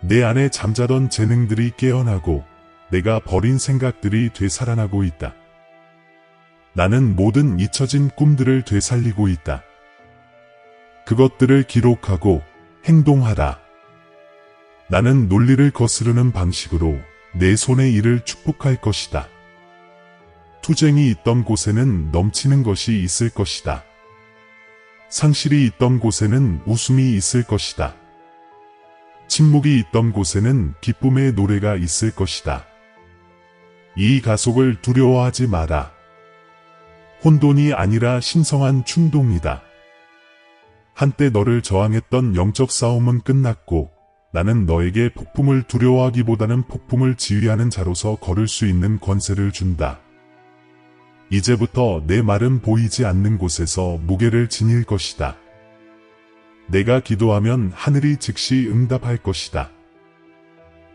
내 안에 잠자던 재능들이 깨어나고 내가 버린 생각들이 되살아나고 있다. 나는 모든 잊혀진 꿈들을 되살리고 있다. 그것들을 기록하고 행동하라. 나는 논리를 거스르는 방식으로 내 손의 일을 축복할 것이다. 투쟁이 있던 곳에는 넘치는 것이 있을 것이다. 상실이 있던 곳에는 웃음이 있을 것이다. 침묵이 있던 곳에는 기쁨의 노래가 있을 것이다. 이 가속을 두려워하지 마라. 혼돈이 아니라 신성한 충동이다. 한때 너를 저항했던 영적 싸움은 끝났고 나는 너에게 폭풍을 두려워하기보다는 폭풍을 지휘하는 자로서 걸을 수 있는 권세를 준다. 이제부터 내 말은 보이지 않는 곳에서 무게를 지닐 것이다. 내가 기도하면 하늘이 즉시 응답할 것이다.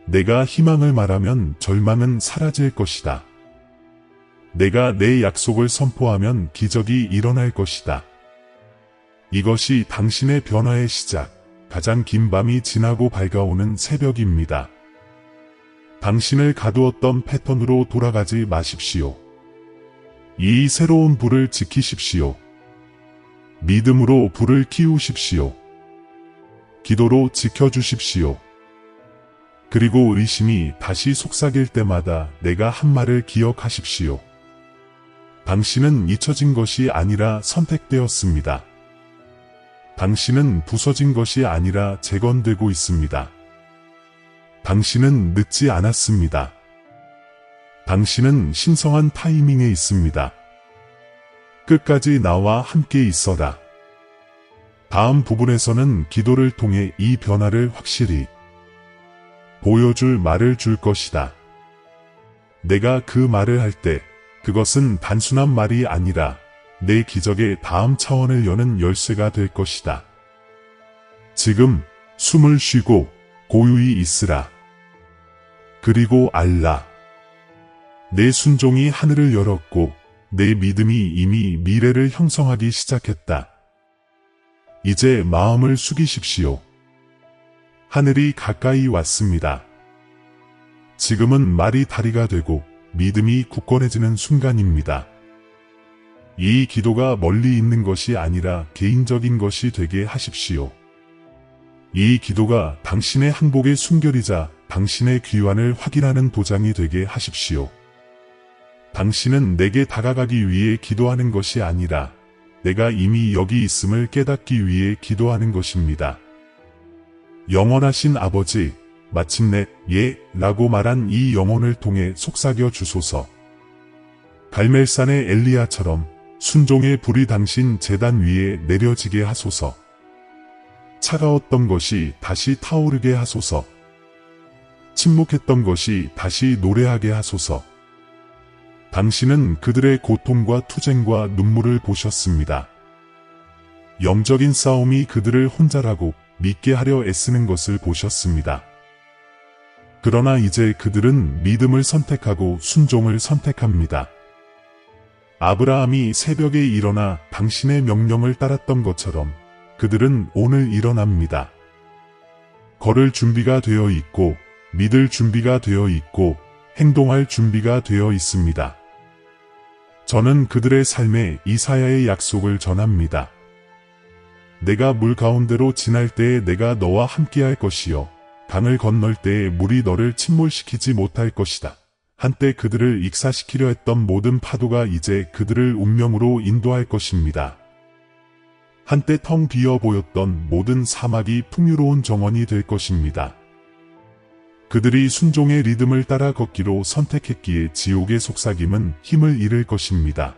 내가 희망을 말하면 절망은 사라질 것이다. 내가 내 약속을 선포하면 기적이 일어날 것이다. 이것이 당신의 변화의 시작, 가장 긴 밤이 지나고 밝아오는 새벽입니다. 당신을 가두었던 패턴으로 돌아가지 마십시오. 이 새로운 불을 지키십시오. 믿음으로 불을 키우십시오. 기도로 지켜주십시오. 그리고 의심이 다시 속삭일 때마다 내가 한 말을 기억하십시오. 당신은 잊혀진 것이 아니라 선택되었습니다. 당신은 부서진 것이 아니라 재건되고 있습니다. 당신은 늦지 않았습니다. 당신은 신성한 타이밍에 있습니다. 끝까지 나와 함께 있어라. 다음 부분에서는 기도를 통해 이 변화를 확실히 보여줄 말을 줄 것이다. 내가 그 말을 할 때 그것은 단순한 말이 아니라 내 기적의 다음 차원을 여는 열쇠가 될 것이다. 지금 숨을 쉬고 고요히 있으라. 그리고 알라. 내 순종이 하늘을 열었고 내 믿음이 이미 미래를 형성하기 시작했다. 이제 마음을 숙이십시오. 하늘이 가까이 왔습니다. 지금은 말이 다리가 되고 믿음이 굳건해지는 순간입니다. 이 기도가 멀리 있는 것이 아니라 개인적인 것이 되게 하십시오. 이 기도가 당신의 항복의 순결이자 당신의 귀환을 확인하는 도장이 되게 하십시오. 당신은 내게 다가가기 위해 기도하는 것이 아니라 내가 이미 여기 있음을 깨닫기 위해 기도하는 것입니다. 영원하신 아버지, 마침내 예 라고 말한 이 영혼을 통해 속삭여 주소서. 갈멜산의 엘리야처럼 순종의 불이 당신 제단 위에 내려지게 하소서. 차가웠던 것이 다시 타오르게 하소서. 침묵했던 것이 다시 노래하게 하소서. 당신은 그들의 고통과 투쟁과 눈물을 보셨습니다. 영적인 싸움이 그들을 혼자라고 믿게 하려 애쓰는 것을 보셨습니다. 그러나 이제 그들은 믿음을 선택하고 순종을 선택합니다. 아브라함이 새벽에 일어나 당신의 명령을 따랐던 것처럼 그들은 오늘 일어납니다. 걸을 준비가 되어 있고 믿을 준비가 되어 있고 행동할 준비가 되어 있습니다. 저는 그들의 삶에 이사야의 약속을 전합니다. 내가 물 가운데로 지날 때에 내가 너와 함께할 것이요 강을 건널 때에 물이 너를 침몰시키지 못할 것이다. 한때 그들을 익사시키려 했던 모든 파도가 이제 그들을 운명으로 인도할 것입니다. 한때 텅 비어 보였던 모든 사막이 풍요로운 정원이 될 것입니다. 그들이 순종의 리듬을 따라 걷기로 선택했기에 지옥의 속삭임은 힘을 잃을 것입니다.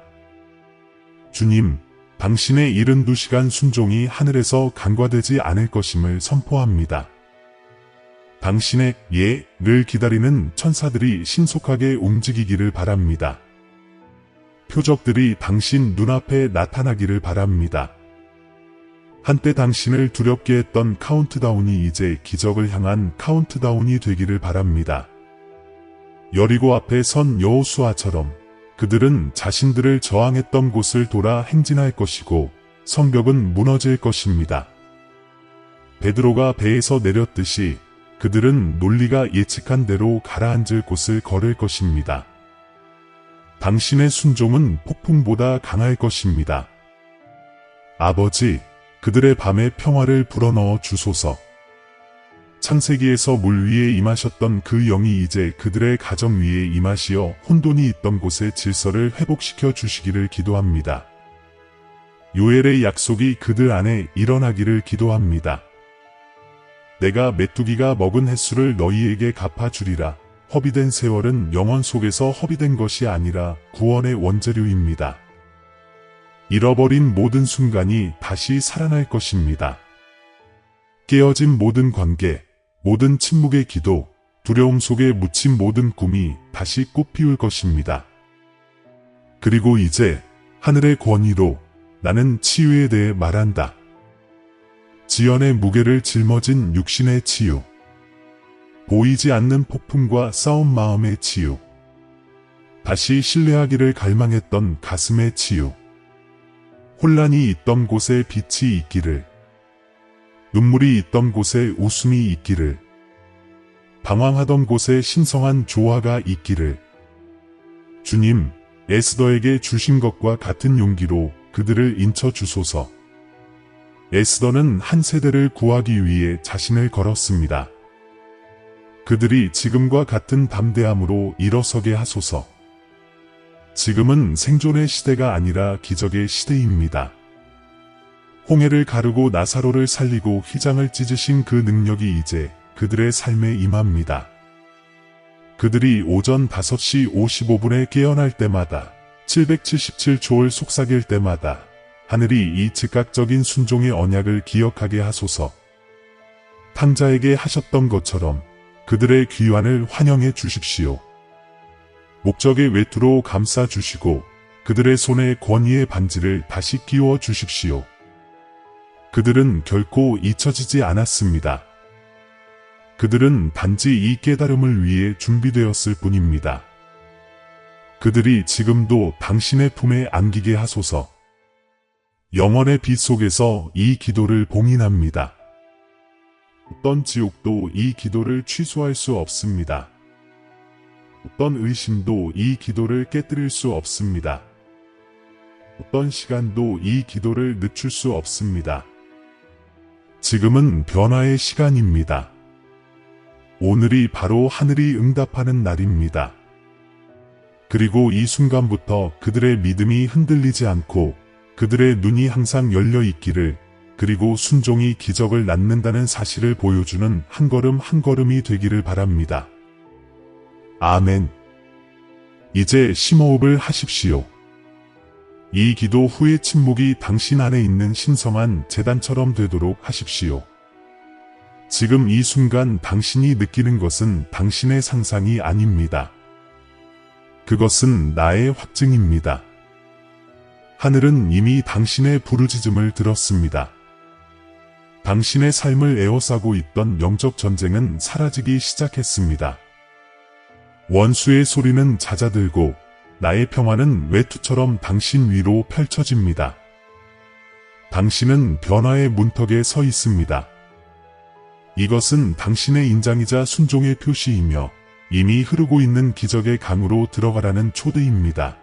주님, 당신의 72시간 순종이 하늘에서 간과되지 않을 것임을 선포합니다. 당신의 예를 기다리는 천사들이 신속하게 움직이기를 바랍니다. 표적들이 당신 눈앞에 나타나기를 바랍니다. 한때 당신을 두렵게 했던 카운트다운이 이제 기적을 향한 카운트다운이 되기를 바랍니다. 여리고 앞에 선 여호수아처럼 그들은 자신들을 저항했던 곳을 돌아 행진할 것이고 성벽은 무너질 것입니다. 베드로가 배에서 내렸듯이 그들은 논리가 예측한 대로 가라앉을 곳을 걸을 것입니다. 당신의 순종은 폭풍보다 강할 것입니다. 아버지, 그들의 밤에 평화를 불어넣어 주소서. 창세기에서 물 위에 임하셨던 그 영이 이제 그들의 가정 위에 임하시어 혼돈이 있던 곳의 질서를 회복시켜 주시기를 기도합니다. 요엘의 약속이 그들 안에 일어나기를 기도합니다. 내가 메뚜기가 먹은 횟수를 너희에게 갚아주리라. 허비된 세월은 영원 속에서 허비된 것이 아니라 구원의 원재료입니다. 잃어버린 모든 순간이 다시 살아날 것입니다. 깨어진 모든 관계, 모든 침묵의 기도, 두려움 속에 묻힌 모든 꿈이 다시 꽃피울 것입니다. 그리고 이제 하늘의 권위로 나는 치유에 대해 말한다. 지연의 무게를 짊어진 육신의 치유, 보이지 않는 폭풍과 싸운 마음의 치유, 다시 신뢰하기를 갈망했던 가슴의 치유, 혼란이 있던 곳에 빛이 있기를, 눈물이 있던 곳에 웃음이 있기를, 방황하던 곳에 신성한 조화가 있기를, 주님, 에스더에게 주신 것과 같은 용기로 그들을 인쳐 주소서. 에스더는 한 세대를 구하기 위해 자신을 걸었습니다. 그들이 지금과 같은 담대함으로 일어서게 하소서. 지금은 생존의 시대가 아니라 기적의 시대입니다. 홍해를 가르고 나사로를 살리고 휘장을 찢으신 그 능력이 이제 그들의 삶에 임합니다. 그들이 오전 5시 55분에 깨어날 때마다 777초를 속삭일 때마다 하늘이 이 즉각적인 순종의 언약을 기억하게 하소서. 탕자에게 하셨던 것처럼 그들의 귀환을 환영해 주십시오. 목적의 외투로 감싸 주시고 그들의 손에 권위의 반지를 다시 끼워 주십시오. 그들은 결코 잊혀지지 않았습니다. 그들은 단지 이 깨달음을 위해 준비되었을 뿐입니다. 그들이 지금도 당신의 품에 안기게 하소서. 영원의 빛 속에서 이 기도를 봉인합니다. 어떤 지옥도 이 기도를 취소할 수 없습니다. 어떤 의심도 이 기도를 깨뜨릴 수 없습니다. 어떤 시간도 이 기도를 늦출 수 없습니다. 지금은 변화의 시간입니다. 오늘이 바로 하늘이 응답하는 날입니다. 그리고 이 순간부터 그들의 믿음이 흔들리지 않고 그들의 눈이 항상 열려 있기를, 그리고 순종이 기적을 낳는다는 사실을 보여주는 한 걸음 한 걸음이 되기를 바랍니다. 아멘. 이제 심호흡을 하십시오. 이 기도 후의 침묵이 당신 안에 있는 신성한 재단처럼 되도록 하십시오. 지금 이 순간 당신이 느끼는 것은 당신의 상상이 아닙니다. 그것은 나의 확증입니다. 하늘은 이미 당신의 부르짖음을 들었습니다. 당신의 삶을 에워싸고 있던 영적 전쟁은 사라지기 시작했습니다. 원수의 소리는 잦아들고 나의 평화는 외투처럼 당신 위로 펼쳐집니다. 당신은 변화의 문턱에 서 있습니다. 이것은 당신의 인장이자 순종의 표시이며 이미 흐르고 있는 기적의 강으로 들어가라는 초대입니다.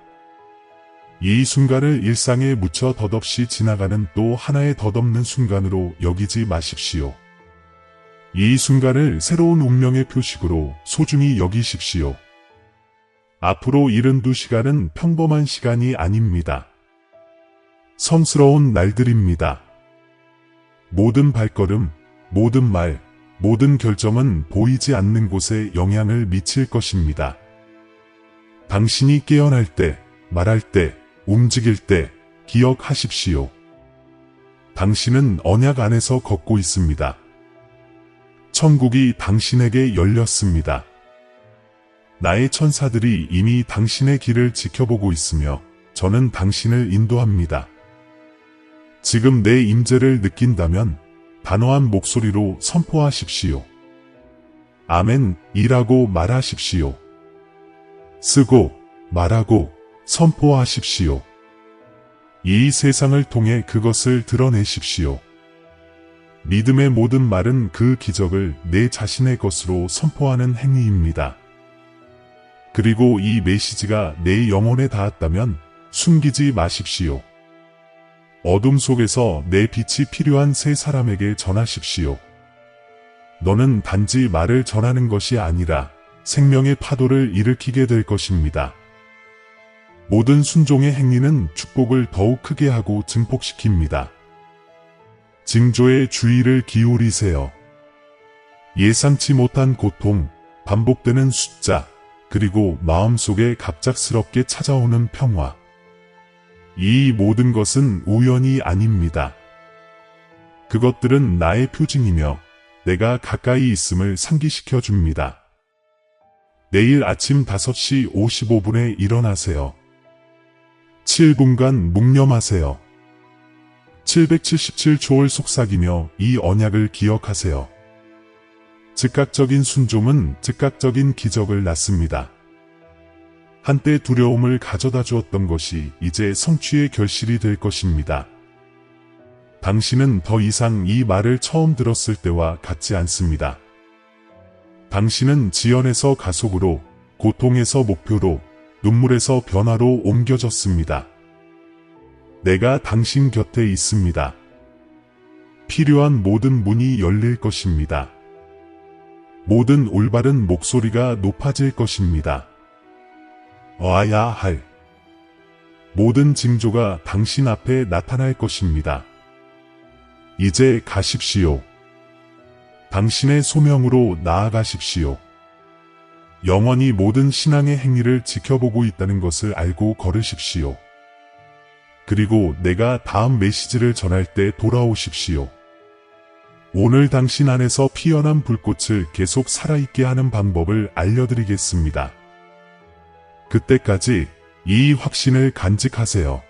이 순간을 일상에 묻혀 덧없이 지나가는 또 하나의 덧없는 순간으로 여기지 마십시오. 이 순간을 새로운 운명의 표식으로 소중히 여기십시오. 앞으로 72시간은 평범한 시간이 아닙니다. 성스러운 날들입니다. 모든 발걸음, 모든 말, 모든 결정은 보이지 않는 곳에 영향을 미칠 것입니다. 당신이 깨어날 때, 말할 때, 움직일 때 기억하십시오. 당신은 언약 안에서 걷고 있습니다. 천국이 당신에게 열렸습니다. 나의 천사들이 이미 당신의 길을 지켜보고 있으며 저는 당신을 인도합니다. 지금 내 임재를 느낀다면 단호한 목소리로 선포하십시오. 아멘이라고 말하십시오. 쓰고 말하고 선포하십시오. 이 세상을 통해 그것을 드러내십시오. 믿음의 모든 말은 그 기적을 내 자신의 것으로 선포하는 행위입니다. 그리고 이 메시지가 내 영혼에 닿았다면 숨기지 마십시오. 어둠 속에서 내 빛이 필요한 세 사람에게 전하십시오. 너는 단지 말을 전하는 것이 아니라 생명의 파도를 일으키게 될 것입니다. 모든 순종의 행위는 축복을 더욱 크게 하고 증폭시킵니다. 징조에 주의를 기울이세요. 예상치 못한 고통, 반복되는 숫자, 그리고 마음속에 갑작스럽게 찾아오는 평화. 이 모든 것은 우연이 아닙니다. 그것들은 나의 표징이며 내가 가까이 있음을 상기시켜 줍니다. 내일 아침 5시 55분에 일어나세요. 7분간 묵념하세요. 777초를 속삭이며 이 언약을 기억하세요. 즉각적인 순종은 즉각적인 기적을 낳습니다. 한때 두려움을 가져다 주었던 것이 이제 성취의 결실이 될 것입니다. 당신은 더 이상 이 말을 처음 들었을 때와 같지 않습니다. 당신은 지연에서 가속으로, 고통에서 목표로, 눈물에서 변화로 옮겨졌습니다. 내가 당신 곁에 있습니다. 필요한 모든 문이 열릴 것입니다. 모든 올바른 목소리가 높아질 것입니다. 와야 할 모든 징조가 당신 앞에 나타날 것입니다. 이제 가십시오. 당신의 소명으로 나아가십시오. 영원히 모든 신앙의 행위를 지켜보고 있다는 것을 알고 걸으십시오. 그리고 내가 다음 메시지를 전할 때 돌아오십시오. 오늘 당신 안에서 피어난 불꽃을 계속 살아있게 하는 방법을 알려드리겠습니다. 그때까지 이 확신을 간직하세요.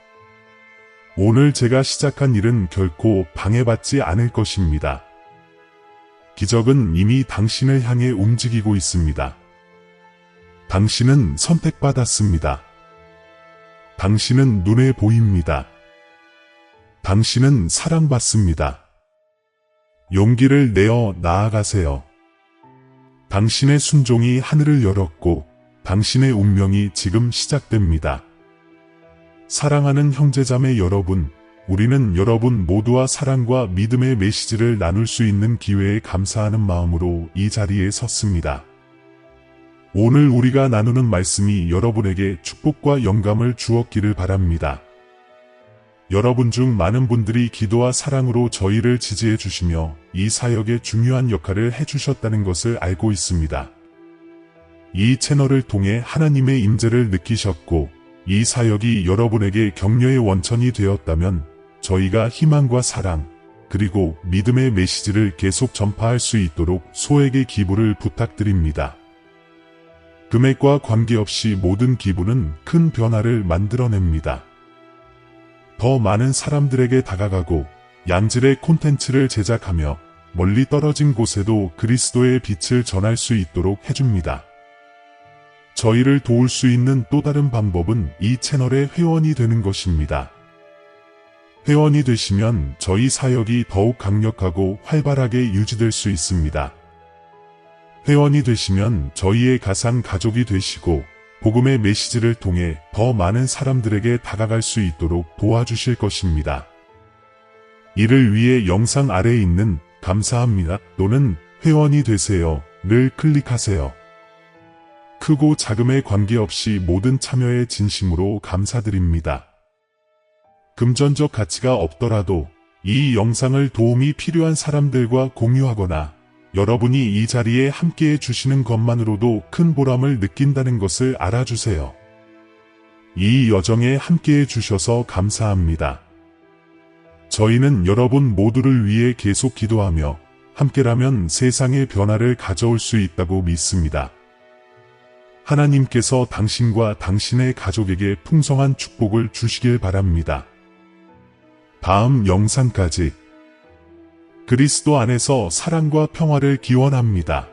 오늘 제가 시작한 일은 결코 방해받지 않을 것입니다. 기적은 이미 당신을 향해 움직이고 있습니다. 당신은 선택받았습니다. 당신은 눈에 보입니다. 당신은 사랑받습니다. 용기를 내어 나아가세요. 당신의 순종이 하늘을 열었고 당신의 운명이 지금 시작됩니다. 사랑하는 형제자매 여러분, 우리는 여러분 모두와 사랑과 믿음의 메시지를 나눌 수 있는 기회에 감사하는 마음으로 이 자리에 섰습니다. 오늘 우리가 나누는 말씀이 여러분에게 축복과 영감을 주었기를 바랍니다. 여러분 중 많은 분들이 기도와 사랑으로 저희를 지지해 주시며 이 사역에 중요한 역할을 해주셨다는 것을 알고 있습니다. 이 채널을 통해 하나님의 임재를 느끼셨고 이 사역이 여러분에게 격려의 원천이 되었다면 저희가 희망과 사랑 그리고 믿음의 메시지를 계속 전파할 수 있도록 소액의 기부를 부탁드립니다. 금액과 관계없이 모든 기부는 큰 변화를 만들어냅니다. 더 많은 사람들에게 다가가고 양질의 콘텐츠를 제작하며 멀리 떨어진 곳에도 그리스도의 빛을 전할 수 있도록 해줍니다. 저희를 도울 수 있는 또 다른 방법은 이 채널의 회원이 되는 것입니다. 회원이 되시면 저희 사역이 더욱 강력하고 활발하게 유지될 수 있습니다. 회원이 되시면 저희의 가상 가족이 되시고 복음의 메시지를 통해 더 많은 사람들에게 다가갈 수 있도록 도와주실 것입니다. 이를 위해 영상 아래에 있는 감사합니다 또는 회원이 되세요를 클릭하세요. 크고 작음에 관계없이 모든 참여에 진심으로 감사드립니다. 금전적 가치가 없더라도 이 영상을 도움이 필요한 사람들과 공유하거나 여러분이 이 자리에 함께해 주시는 것만으로도 큰 보람을 느낀다는 것을 알아주세요. 이 여정에 함께해 주셔서 감사합니다. 저희는 여러분 모두를 위해 계속 기도하며 함께라면 세상의 변화를 가져올 수 있다고 믿습니다. 하나님께서 당신과 당신의 가족에게 풍성한 축복을 주시길 바랍니다. 다음 영상까지 그리스도 안에서 사랑과 평화를 기원합니다.